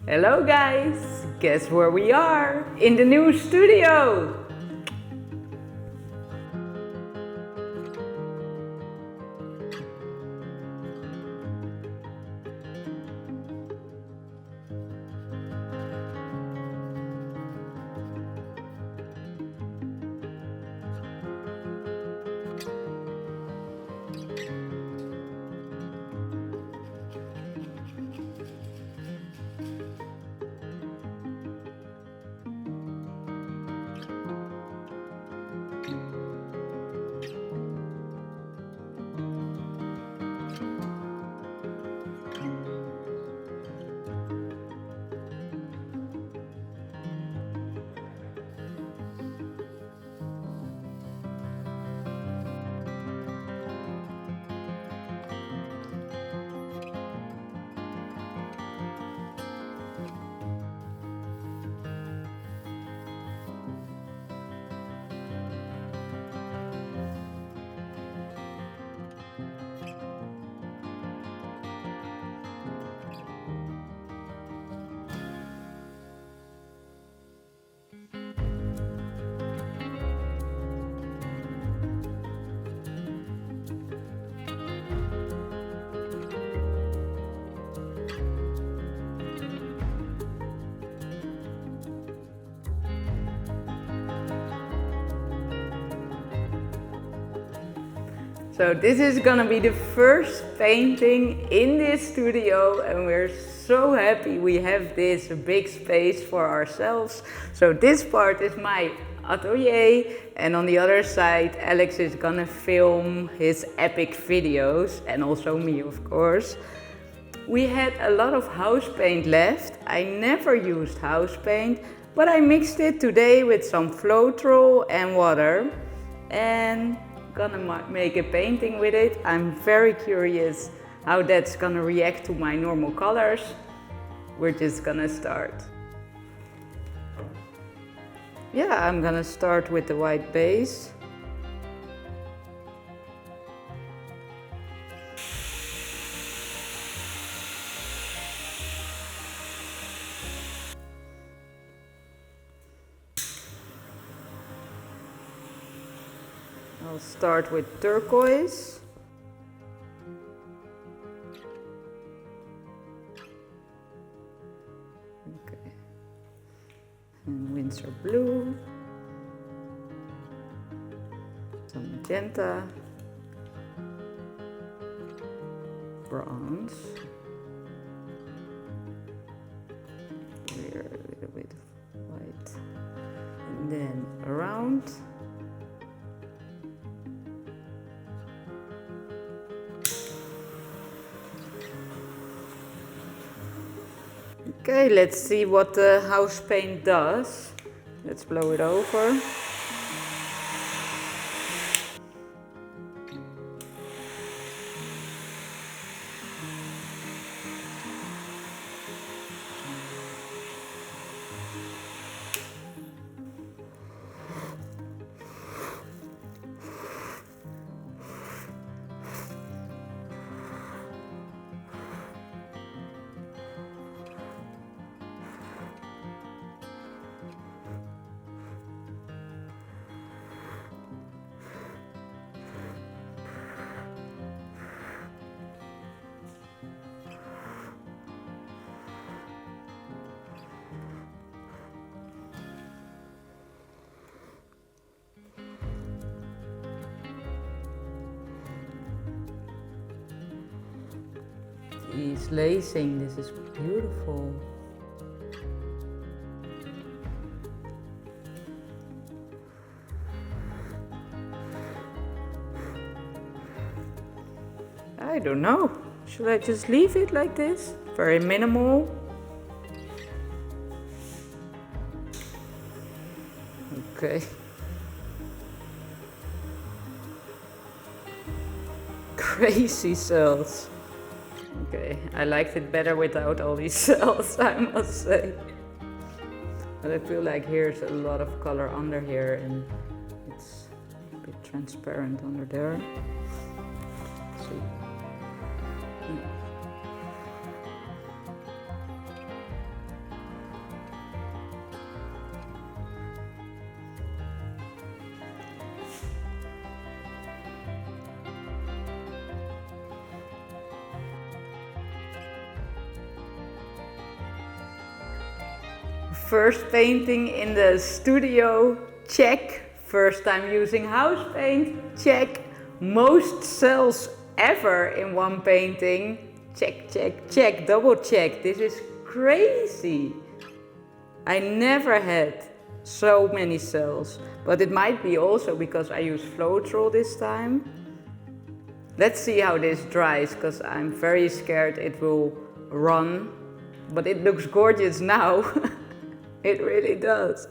Hello guys! Guess where we are? In the new studio! So this is gonna be the first painting in this studio and we're so happy we have this big space for ourselves. So this part is my atelier and on the other side Alex is gonna film his epic videos and also me of course. We had a lot of house paint left. I never used house paint, but I mixed it today with some Floetrol and water and gonna make a painting with it. I'm very curious how that's gonna react to my normal colors. We're just gonna start. Yeah, I'm gonna start with the white base. I'll start with turquoise. Okay. And winsor blue. Some magenta. Bronze. Here a little bit of white. And then around. Okay, let's see what the house paint does. Let's blow it over. He's lacing, this is beautiful. I don't know. Should I just leave it like this? Very minimal. Okay. Crazy cells. Okay, I liked it better without all these cells, I must say. But I feel like here's a lot of color under here and it's a bit transparent under there. Let's see. First painting in the studio, check. First time using house paint, check. Most cells ever in one painting, check, check, check, double check. This is crazy. I never had so many cells, but it might be also because I use Floetrol this time. Let's see how this dries, because I'm very scared it will run, but it looks gorgeous now. It really does.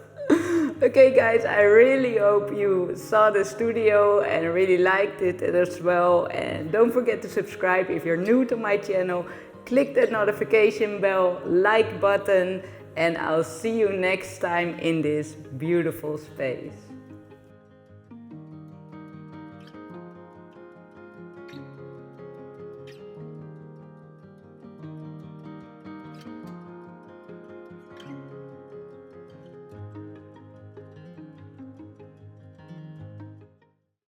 Okay guys, I really hope you saw the studio and really liked it as well. And don't forget to subscribe if you're new to my channel. Click that notification bell, like button, and I'll see you next time in this beautiful space.